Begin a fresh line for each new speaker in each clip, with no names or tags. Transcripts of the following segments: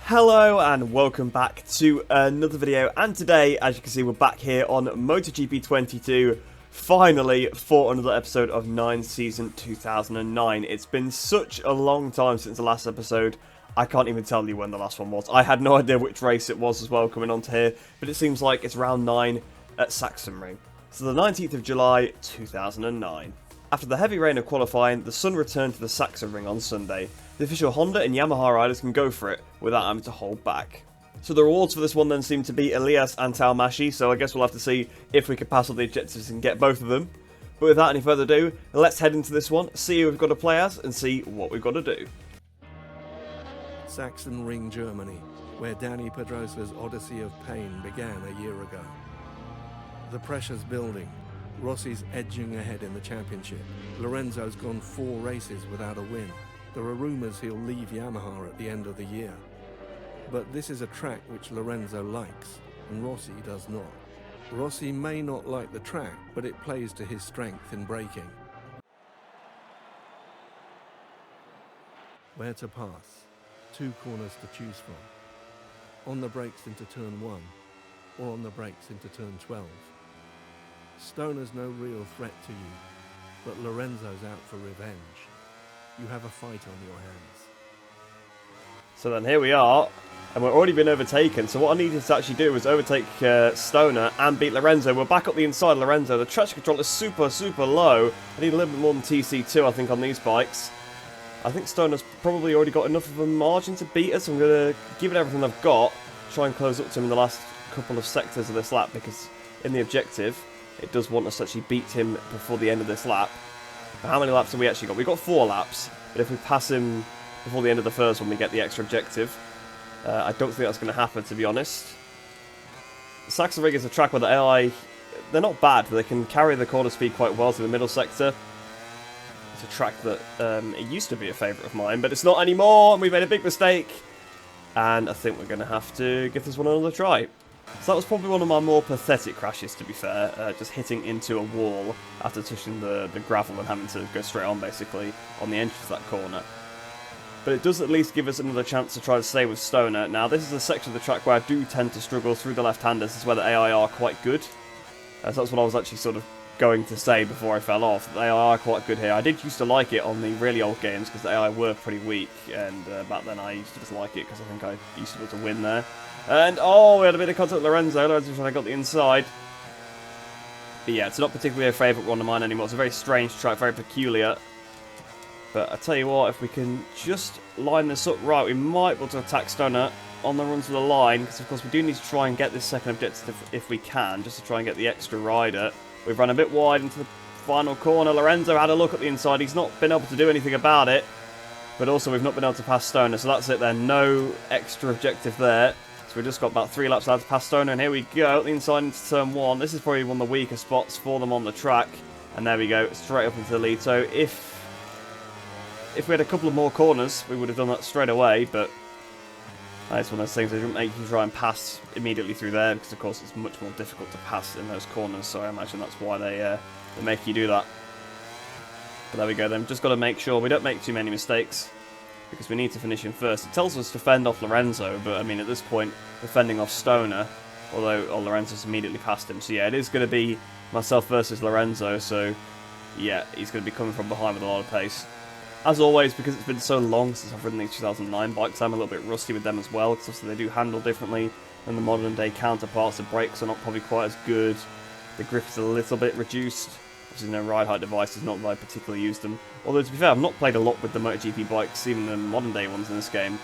Hello and welcome back to another video, and today, as you can see, we're back here on MotoGP 22, finally, for another episode of 9 Season 2009. It's been such a long time since the last episode, I can't even tell you when the last one was. I had no idea which race it was as well coming onto here, but it seems like it's round 9 at Sachsenring. So the 19th of July, 2009. After the heavy rain of qualifying, the sun returned to the Sachsenring on Sunday. The official Honda and Yamaha riders can go for it without having to hold back. So the rewards for this one then seem to be Elias and Talmashi, so I guess we'll have to see if we can pass all the objectives and get both of them. But without any further ado, let's head into this one, see who we've got to play as, and see what we've got to do.
Sachsenring, Germany, where Danny Pedrosa's odyssey of pain began a year ago. The pressure's building. Rossi's edging ahead in the championship. Lorenzo's gone 4 races without a win. There are rumours he'll leave Yamaha at the end of the year. But this is a track which Lorenzo likes, and Rossi does not. Rossi may not like the track, but it plays to his strength in braking. Where to pass? 2 corners to choose from. On the brakes into turn 1, or on the brakes into turn 12. Stoner's no real threat to you, but Lorenzo's out for revenge. You have a fight on your hands.
So then here we are, and we've already been overtaken, so what I needed to actually do was overtake Stoner and beat Lorenzo. We're back up the inside of Lorenzo. The traction control is super low. I need a little bit more than TC2, I think, on these bikes. I think Stoner's probably already got enough of a margin to beat us. I'm going to give it everything I've got, try and close up to him in the last couple of sectors of this lap, because in the objective, it does want us to actually beat him before the end of this lap. But how many laps have we actually got? We've got 4 laps, but if we pass him before the end of the first one, we get the extra objective. I don't think that's going to happen, to be honest. Sachsenring is a track where the AI, they're not bad. They can carry the corner speed quite well to the middle sector. It's a track that it used to be a favourite of mine, but it's not anymore, and we made a big mistake. And I think we're going to have to give this one another try. So that was probably one of my more pathetic crashes, to be fair, just hitting into a wall after touching the gravel and having to go straight on, basically, on the entrance of that corner. But it does at least give us another chance to try to stay with Stoner. Now, this is a section of the track where I do tend to struggle through the left-handers. This is where the AI are quite good. So that's what I was actually sort of going to say before I fell off. The AI are quite good here. I did used to like it on the really old games because the AI were pretty weak, and back then I used to just like it because I think I used to be able to win there. And, oh, we had a bit of contact with Lorenzo. Lorenzo trying to got the inside. But yeah, it's not particularly a favourite one of mine anymore. It's a very strange track, very peculiar. But I tell you what, if we can just line this up right, we might be able to attack Stoner on the run to the line. Because, of course, we do need to try and get this second objective if we can, just to try and get the extra rider. We've run a bit wide into the final corner. Lorenzo had a look at the inside. He's not been able to do anything about it. But also, we've not been able to pass Stoner. So that's it then. No extra objective there. So we've just got about 3 laps left to pass Stoner, and here we go, the inside into turn 1. This is probably one of the weaker spots for them on the track. And there we go, straight up into the lead. So if we had a couple of more corners, we would have done that straight away, but it's one of those things that doesn't make you try and pass immediately through there, because of course it's much more difficult to pass in those corners, so I imagine that's why they make you do that. But there we go then, just got to make sure we don't make too many mistakes, because we need to finish him first. It tells us to fend off Lorenzo, but I mean at this point, we're fending off Stoner, although Lorenzo's immediately past him. So yeah, it is going to be myself versus Lorenzo, so yeah, he's going to be coming from behind with a lot of pace. As always, because it's been so long since I've ridden these 2009 bikes, I'm a little bit rusty with them as well, because obviously they do handle differently than the modern day counterparts. The brakes are not probably quite as good, the grip is a little bit reduced. Obviously no ride height devices, not that I particularly use them. Although to be fair, I've not played a lot with the MotoGP bikes, even the modern day ones in this game,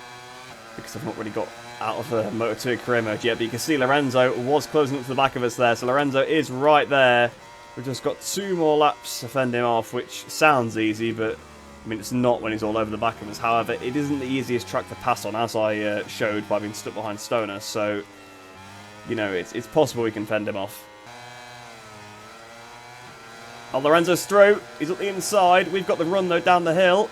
because I've not really got out of the Moto2 career mode yet. But you can see Lorenzo was closing up to the back of us there, so Lorenzo is right there. We've just got 2 more laps to fend him off, which sounds easy, but I mean, it's not when he's all over the back of us. However, it isn't the easiest track to pass on, as I showed by being stuck behind Stoner. So, you know, it's possible we can fend him off. Oh, Lorenzo's through. He's at the inside. We've got the run, though, down the hill.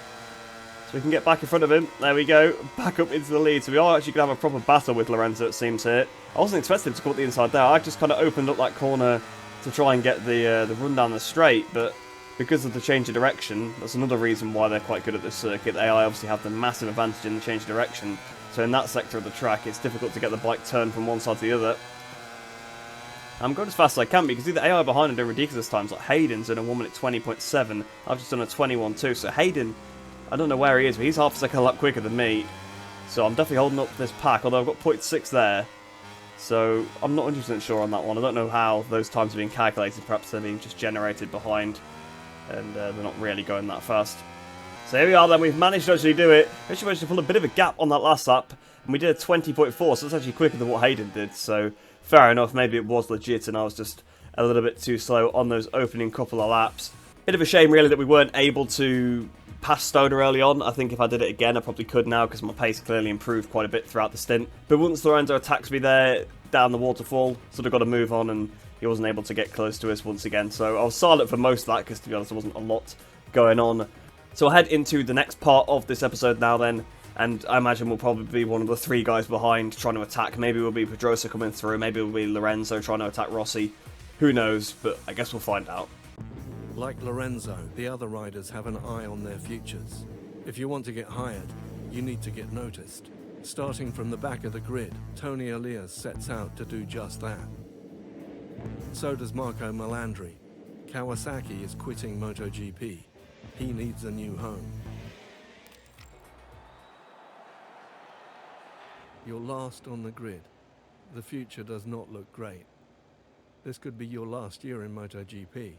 So we can get back in front of him. There we go. Back up into the lead. So we are actually going to have a proper battle with Lorenzo, it seems here. I wasn't expecting him to come up the inside there. I just kind of opened up that corner to try and get the run down the straight, but because of the change of direction, that's another reason why they're quite good at this circuit. The AI obviously have the massive advantage in the change of direction. So in that sector of the track, it's difficult to get the bike turned from one side to the other. I'm going as fast as I can because the AI behind him doing ridiculous times. Like Hayden's in a 1 minute 20.7. I've just done a 21.2. So Hayden, I don't know where he is, but he's half a second a lap quicker than me. So I'm definitely holding up this pack, although I've got 0.6 there. So I'm not 100% sure on that one. I don't know how those times are being calculated. Perhaps they're being just generated behind and they're not really going that fast. So here we are then, we've managed to actually do it. We actually managed to pull a bit of a gap on that last lap, and we did a 20.4, so that's actually quicker than what Hayden did, so fair enough, maybe it was legit and I was just a little bit too slow on those opening couple of laps. Bit of a shame really that we weren't able to pass Stoner early on. I think if I did it again I probably could now because my pace clearly improved quite a bit throughout the stint. But once Lorenzo attacks me there down the waterfall, sort of got to move on and he wasn't able to get close to us once again. So I was silent for most of that because to be honest there wasn't a lot going on. So I'll head into the next part of this episode now then, and I imagine we'll probably be one of the 3 guys behind trying to attack. Maybe we'll be Pedrosa coming through, maybe it'll be Lorenzo trying to attack Rossi. Who knows, but I guess we'll find out.
Like Lorenzo, the other riders have an eye on their futures. If you want to get hired, you need to get noticed. Starting from the back of the grid, Toni Elias sets out to do just that. So does Marco Melandri. Kawasaki is quitting MotoGP. He needs a new home. You're last on the grid. The future does not look great. This could be your last year in MotoGP.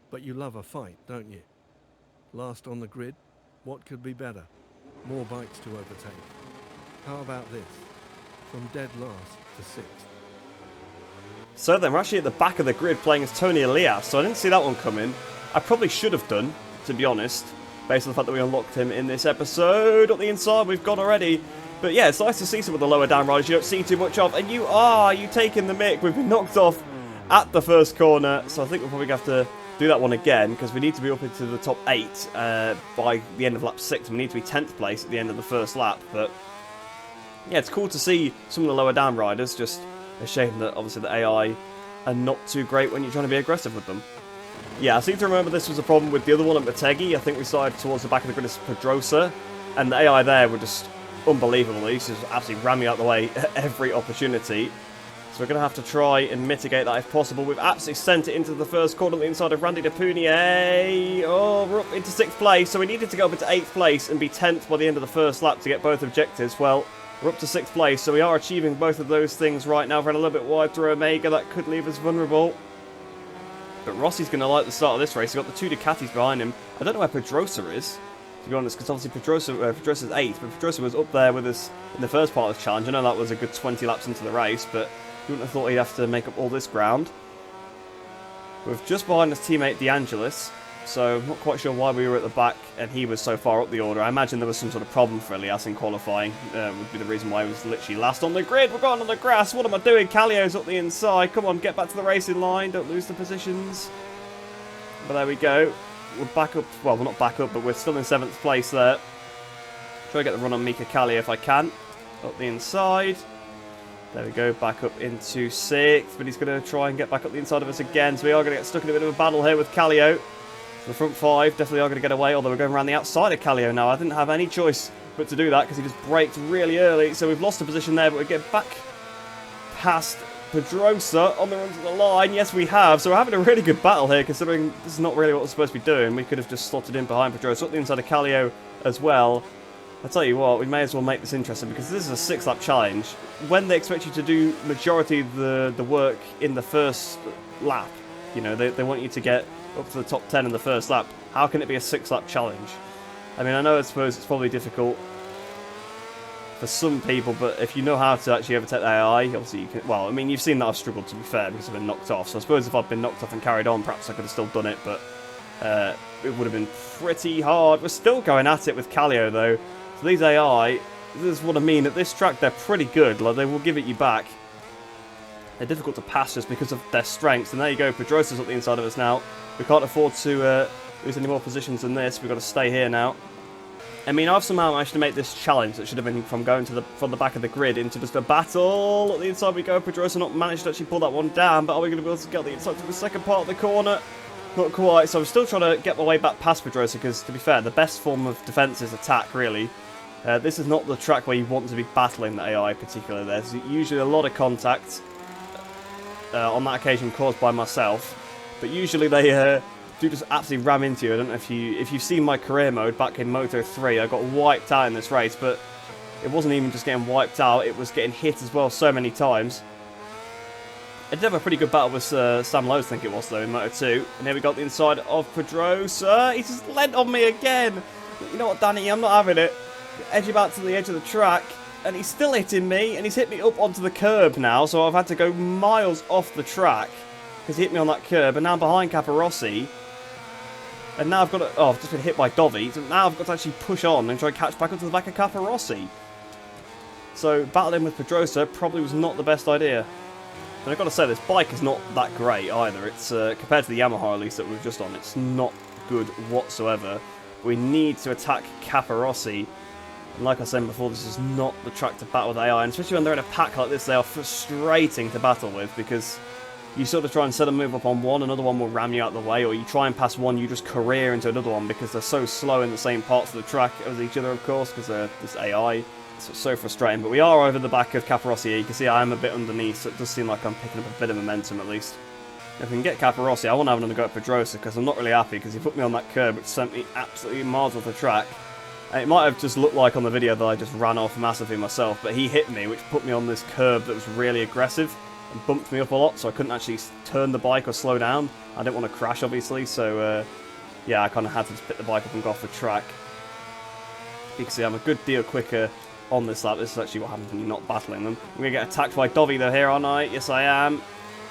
But you love a fight, don't you? Last on the grid? What could be better? More bikes to overtake. How about this? From dead last to 6th.
So then we're actually at the back of the grid playing as Toni Elias, so I didn't see that one coming. I probably should have done, to be honest, based on the fact that we unlocked him in this episode. On the inside we've got already. But yeah, it's nice to see some of the lower down riders you don't see too much of. And you taking the mick. We've been knocked off at the first corner, so I think we'll probably have to do that one again, because we need to be up into the top 8 by the end of lap 6. We need to be 10th place at the end of the first lap. But yeah, it's cool to see some of the lower down riders. Just a shame that obviously the AI are not too great when you're trying to be aggressive with them. Yeah, I seem to remember this was a problem with the other one at Motegi. I think we started towards the back of the grid as Pedrosa, and the AI there were just unbelievable. They used to just absolutely ram me out the way at every opportunity. So we're going to have to try and mitigate that if possible. We've absolutely sent it into the first corner on the inside of Randy Depunier. Oh, we're up into 6th place, so we needed to go up into 8th place and be 10th by the end of the first lap to get both objectives. Well, we're up to 6th place, so we are achieving both of those things right now. We're a little bit wide through Omega. That could leave us vulnerable. But Rossi's going to like the start of this race. He's got the 2 Ducatis behind him. I don't know where Pedrosa is, to be honest, because obviously Pedrosa's 8th, but Pedrosa was up there with us in the first part of the challenge. I know that was a good 20 laps into the race, but you wouldn't have thought he'd have to make up all this ground. We're just behind his teammate DeAngelis, so I'm not quite sure why we were at the back and he was so far up the order. I imagine there was some sort of problem for Elias in qualifying. Would be the reason why he was literally last on the grid. We're going on the grass. What am I doing? Kallio's up the inside. Come on, get back to the racing line. Don't lose the positions. But there we go. We're back up. Well, we're not back up, but we're still in 7th place there. Try to get the run on Mika Kallio if I can. Up the inside. There we go, back up into 6th, but he's going to try and get back up the inside of us again, so we are going to get stuck in a bit of a battle here with Kallio. The front 5 definitely are going to get away, although we're going around the outside of Kallio now. I didn't have any choice but to do that because he just braked really early, so we've lost a position there, but we get back past Pedrosa on the run to the line. Yes, we have, so we're having a really good battle here, considering this is not really what we're supposed to be doing. We could have just slotted in behind Pedrosa, up the inside of Kallio as well. I'll tell you what, we may as well make this interesting because this is a 6-lap challenge. When they expect you to do majority of the work in the first lap, you know, they want you to get up to the top 10 in the first lap. How can it be a 6-lap challenge? I mean, I suppose it's probably difficult for some people, but if you know how to actually overtake the AI, obviously you can. Well, I mean, you've seen that I've struggled, to be fair, because I've been knocked off. So I suppose if I'd been knocked off and carried on, perhaps I could have still done it, but it would have been pretty hard. We're still going at it with Kallio, though. So these AI, this is what I mean. At this track, they're pretty good. Like, they will give it you back. They're difficult to pass just because of their strengths. And there you go, Pedrosa's up the inside of us now. We can't afford to lose any more positions than this. We've got to stay here now. I mean, I've somehow managed to make this challenge that should have been from going to from the back of the grid into just a battle. At the inside we go. Pedrosa not managed to actually pull that one down, but are we going to be able to get the inside to the second part of the corner? Not quite. So I'm still trying to get my way back past Pedrosa because, to be fair, the best form of defence is attack, really. This is not the track where you want to be battling the AI particularly. There's usually a lot of contact on that occasion caused by myself, but usually they do just absolutely ram into you. I don't know if you've seen my career mode back in Moto 3. I got wiped out in this race, but it wasn't even just getting wiped out, it was getting hit as well so many times. I did have a pretty good battle with Sam Lowe's, I think it was, though, in Moto 2. And here we got the inside of Pedrosa. He's just lent on me again. You know what, Danny, I'm not having it. Edge him out to the edge of the track, and he's still hitting me, and he's hit me up onto the curb now, so I've had to go miles off the track because he hit me on that curb, and now I'm behind Capirossi. And now I've got to... Oh, I've just been hit by Dovi, so now I've got to actually push on and try and catch back up to the back of Capirossi. So, battling with Pedrosa probably was not the best idea. And I've got to say, this bike is not that great either. It's, compared to the Yamaha at least that we were just on, it's not good whatsoever. We need to attack Capirossi. And like I said before, this is not the track to battle with AI, and especially when they're in a pack like this, they are frustrating to battle with, because you sort of try and set a move up on one, another one will ram you out of the way, or you try and pass one, you just career into another one, because they're so slow in the same parts of the track as each other, of course, because they're this AI. It's so frustrating, but we are over the back of Capirossi here. You can see I am a bit underneath, so it does seem like I'm picking up a bit of momentum at least. If we can get Capirossi, I want to have another go at Pedrosa, because I'm not really happy, because he put me on that curb, which sent me absolutely miles off the track. And it might have just looked like on the video that I just ran off massively myself, but he hit me, which put me on this curb that was really aggressive and bumped me up a lot, so I couldn't actually turn the bike or slow down. I didn't want to crash, obviously, so yeah, I kind of had to just pick the bike up and go off the track. You can see I'm a good deal quicker on this lap. This is actually what happens when you're not battling them. I'm going to get attacked by Dovi though here, aren't I? Yes, I am.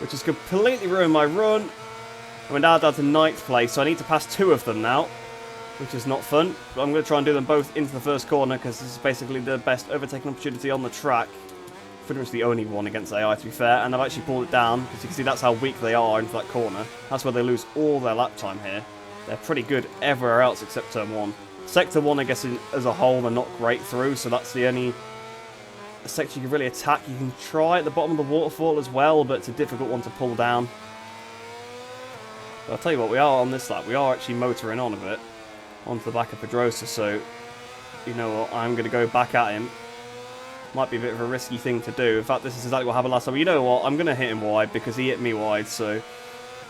Which has completely ruined my run. We're now down to 9th place, so I need to pass 2 of them now, which is not fun. But I'm going to try and do them both into the first corner, because this is basically the best overtaking opportunity on the track. Pretty much the only one against AI, to be fair. And I've actually pulled it down, because you can see that's how weak they are into that corner. That's where they lose all their lap time here. They're pretty good everywhere else except turn 1. Sector 1, I guess, as a whole, they're not great through, so that's the only section you can really attack. You can try at the bottom of the waterfall as well, but it's a difficult one to pull down. But I'll tell you what, we are on this lap. We are actually motoring on a bit onto the back of Pedrosa, so you know what, I'm going to go back at him. Might be a bit of a risky thing to do. In fact, this is exactly what happened last time. But you know what, I'm going to hit him wide because he hit me wide, so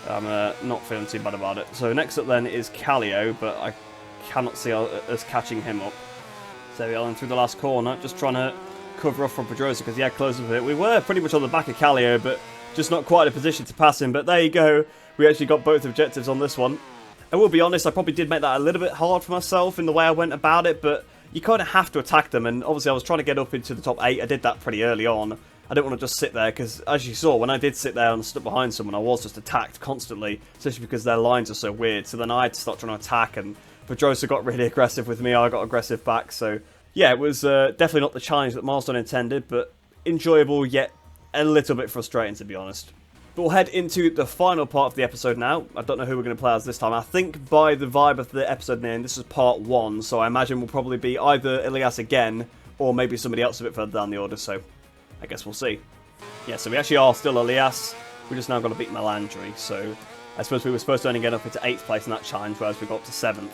I'm not feeling too bad about it. So next up then is Kallio, but I cannot see us catching him up. So there we are, through the last corner, just trying to cover off from Pedrosa because he had close up a bit. We were pretty much on the back of Kallio, but just not quite in a position to pass him. But there you go, we actually got both objectives on this one. I will be honest, I probably did make that a little bit hard for myself in the way I went about it, but you kind of have to attack them, and obviously I was trying to get up into the top 8. I did that pretty early on. I didn't want to just sit there, because as you saw, when I did sit there and stood behind someone, I was just attacked constantly, especially because their lines are so weird. So then I had to start trying to attack, and Pedrosa got really aggressive with me, I got aggressive back, so yeah, it was definitely not the challenge that Milestone intended, but enjoyable, yet a little bit frustrating, to be honest. But we'll head into the final part of the episode now. I don't know who we're going to play as this time. I think by the vibe of the episode name, this is part 1, so I imagine we'll probably be either Elias again, or maybe somebody else a bit further down the order, so I guess we'll see. Yeah, so we actually are still Elias. We just now got to beat Melandri, so I suppose we were supposed to only get up into 8th place in that challenge, whereas we got up to 7th.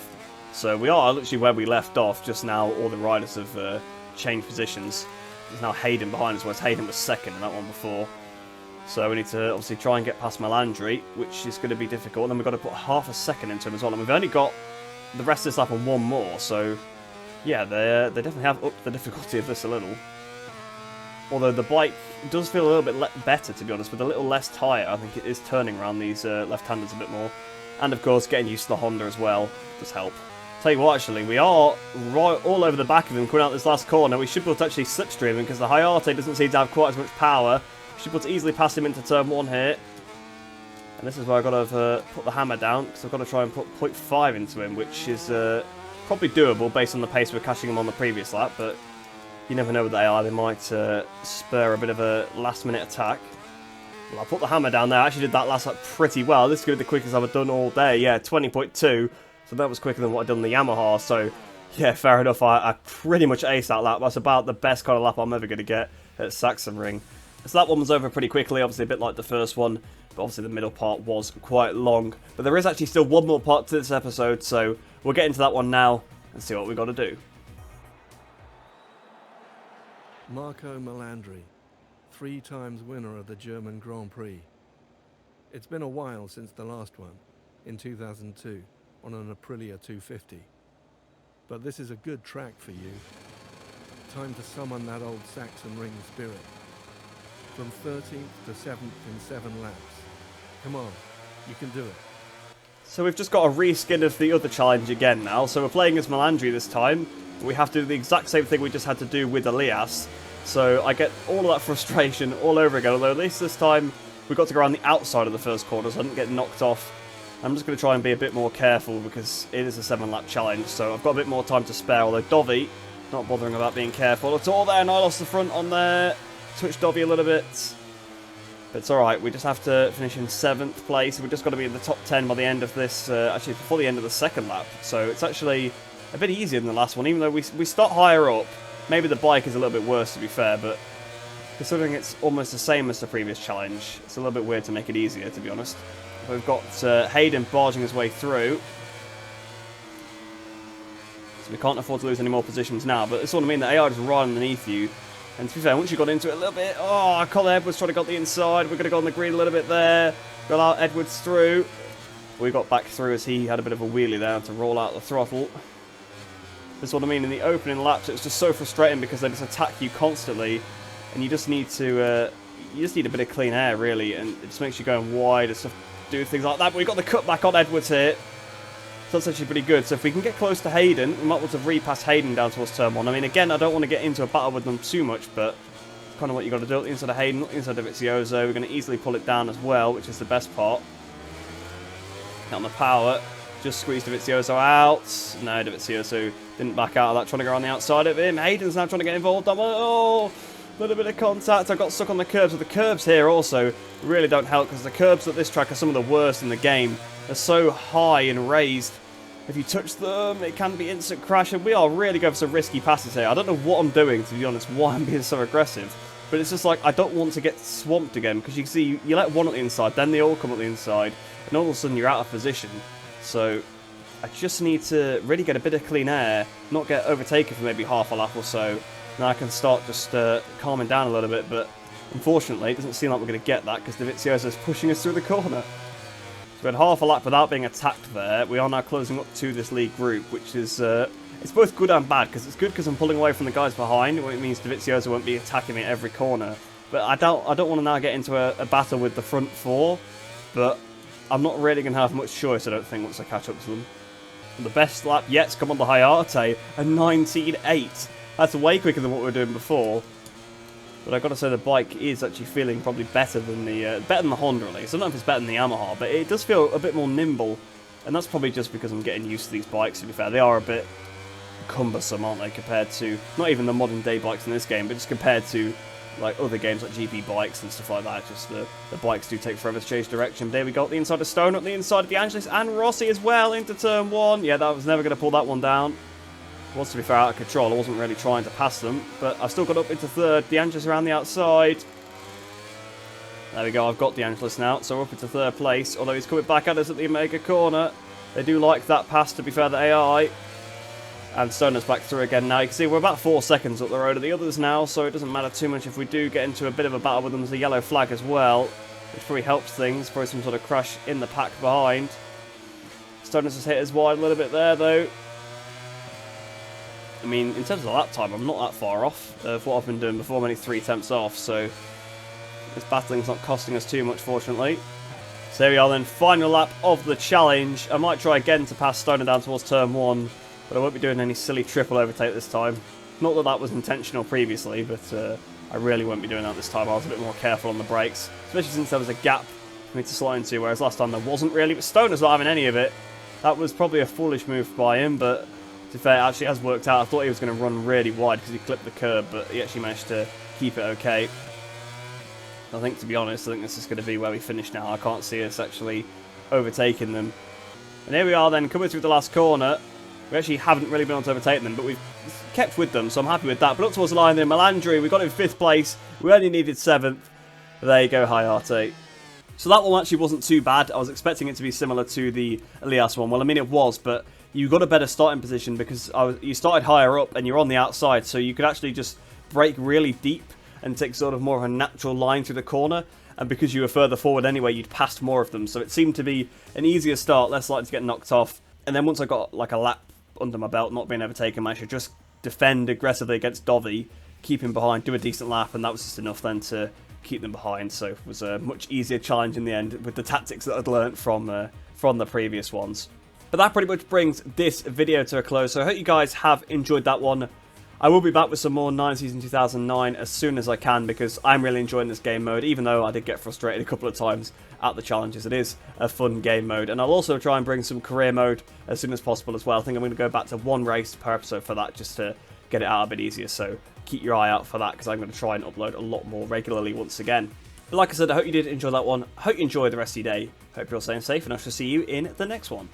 So we are literally where we left off. Just now all the riders have changed positions. There's now Hayden behind us, whereas Hayden was 2nd in that one before. So we need to obviously try and get past Melandri, which is going to be difficult. And then we've got to put half a second into him as well. And we've only got the rest of this lap on 1 more, so yeah, they definitely have upped the difficulty of this a little. Although the bike does feel a little bit better, to be honest, with a little less tyre. I think it is turning around these left-handers a bit more. And of course, getting used to the Honda as well does help. Tell you what, actually, we are right all over the back of him coming out this last corner. We should be able to actually slipstream him because the Hayate doesn't seem to have quite as much power. We should be able to easily pass him into turn 1 here. And this is where I've got to put the hammer down, because I've got to try and put 0.5 into him, which is probably doable based on the pace we're catching him on the previous lap, but you never know what they are. They might spur a bit of a last-minute attack. Well, I put the hammer down there. I actually did that last lap pretty well. This is going to be the quickest I've done all day. Yeah, 20.2. So that was quicker than what I'd done on the Yamaha. So, yeah, fair enough. I pretty much aced that lap. That's about the best kind of lap I'm ever going to get at Sachsenring. So that one was over pretty quickly, obviously a bit like the first one. But obviously the middle part was quite long. But there is actually still one more part to this episode. So we'll get into that one now and see what we've got to do.
Marco Melandri, 3 times winner of the German Grand Prix. It's been a while since the last one, in 2002, on an Aprilia 250. But this is a good track for you. Time to summon that old Sachsenring spirit. From 13th to 7th in 7 laps. Come on, you can do it.
So we've just got a reskin of the other challenge again now. So we're playing as Melandri this time. We have to do the exact same thing we just had to do with Elias. So I get all of that frustration all over again. Although at least this time we got to go around the outside of the first corner, so I didn't get knocked off. I'm just going to try and be a bit more careful because it is a 7-lap challenge. So I've got a bit more time to spare. Although Dovi, not bothering about being careful at all there. And I lost the front on there. Switched Dovi a little bit. But it's alright, we just have to finish in 7th place. We've just got to be in the top 10 by the end of this, actually before the end of the second lap. So it's actually a bit easier than the last one, even though we start higher up. Maybe the bike is a little bit worse, to be fair, but considering it's almost the same as the previous challenge, it's a little bit weird to make it easier, to be honest. We've got Hayden barging his way through. So we can't afford to lose any more positions now, but it's what I mean, the AI is right underneath you. And to be fair, once you got into it a little bit, Colin Edwards trying to got the inside. We're going to go on the green a little bit there. Got out Edwards through. We got back through as he had a bit of a wheelie there to roll out the throttle. That's what I mean, in the opening laps, it's just so frustrating because they just attack you constantly. And you just need to, you just need a bit of clean air, really. And it just makes you going wide and stuff, do things like that. But we got the cutback on Edwards here. So that's actually pretty good. So if we can get close to Hayden, we might want to repass Hayden down towards turn 1. I mean, again, I don't want to get into a battle with them too much, but it's kind of what you got to do. At the inside of Hayden, not the inside of Vizioso. We're going to easily pull it down as well, which is the best part. Get on the power. Just squeezed Vizioso out. No, Vizioso didn't back out of that, trying to go on the outside of him. Hayden's now trying to get involved. Oh, a little bit of contact. I got stuck on the curbs. The curbs here also really don't help because the curbs at this track are some of the worst in the game. They're so high and raised. If you touch them, it can be instant crash, and we are really going for some risky passes here. I don't know what I'm doing, to be honest, why I'm being so aggressive. But it's just like, I don't want to get swamped again, because you can see, you let one at the inside, then they all come at the inside, and all of a sudden you're out of position. So, I just need to really get a bit of clean air, not get overtaken for maybe half a lap or so. Then I can start just calming down a little bit, but unfortunately, it doesn't seem like we're going to get that, because Dovizioso is pushing us through the corner. We had half a lap without being attacked there. We are now closing up to this lead group, which is it's both good and bad, because it's good because I'm pulling away from the guys behind, it means Dovizioso won't be attacking me at every corner. But I don't want to now get into a battle with the front 4, but I'm not really going to have much choice, I don't think, once I catch up to them. And the best lap yet's come on the Hayate, a 19.8. That's way quicker than what we were doing before. But I've got to say the bike is actually feeling probably better than the Honda at least. I don't know if it's better than the Yamaha, but it does feel a bit more nimble. And that's probably just because I'm getting used to these bikes, to be fair. They are a bit cumbersome, aren't they, compared to, not even the modern day bikes in this game, but just compared to like other games like GP bikes and stuff like that. Just the bikes do take forever to change direction. There we go, the inside of Stone, up the inside of De Angelis and Rossi as well into turn 1. Yeah, that was never going to pull that one down. Was, to be fair, out of control. I wasn't really trying to pass them, but I still got up into 3rd. De Angelis around the outside. There we go, I've got De Angelis now, so we're up into 3rd place, although he's coming back at us at the Omega corner. They do like that pass, to be fair, the AI. And Stoner's back through again now. You can see we're about 4 seconds up the road of the others now, so it doesn't matter too much if we do get into a bit of a battle with them. There's a yellow flag as well, which probably helps things. Probably some sort of crash in the pack behind. Stoner's just hit us wide a little bit there, though. I mean, in terms of lap time, I'm not that far off of what I've been doing before. I'm only 3 tenths off, so this battling's not costing us too much, fortunately. So there we are then, final lap of the challenge. I might try again to pass Stoner down towards turn 1, but I won't be doing any silly triple overtake this time. Not that that was intentional previously, but I really won't be doing that this time. I was a bit more careful on the brakes, especially since there was a gap for me to slide into, whereas last time there wasn't really. But Stoner's not having any of it. That was probably a foolish move by him, but to be fair, it actually has worked out. I thought he was going to run really wide because he clipped the curb, but he actually managed to keep it okay. I think, to be honest, I think this is going to be where we finish now. I can't see us actually overtaking them. And here we are then, coming through the last corner. We actually haven't really been able to overtake them, but we've kept with them, so I'm happy with that. But up towards the line there, Melandri, we got in 5th place. We only needed 7th. There you go, Hayate. So that one actually wasn't too bad. I was expecting it to be similar to the Elias one. Well, I mean, it was, but you got a better starting position because you started higher up and you're on the outside, so you could actually just brake really deep and take sort of more of a natural line through the corner. And because you were further forward anyway, you'd passed more of them. So it seemed to be an easier start, less likely to get knocked off. And then once I got like a lap under my belt, not being overtaken, I managed to just defend aggressively against Dovi, keep him behind, do a decent lap, and that was just enough then to keep them behind. So it was a much easier challenge in the end with the tactics that I'd learnt from the previous ones. But that pretty much brings this video to a close. So I hope you guys have enjoyed that one. I will be back with some more 9 Season 2009 as soon as I can, because I'm really enjoying this game mode, even though I did get frustrated a couple of times at the challenges. It is a fun game mode, and I'll also try and bring some career mode as soon as possible as well. I think I'm going to go back to 1 race per episode for that, just to get it out a bit easier, so keep your eye out for that, because I'm going to try and upload a lot more regularly once again. But like I said, I hope you did enjoy that one. I hope you enjoy the rest of your day. Hope you're all staying safe, and I shall see you in the next one.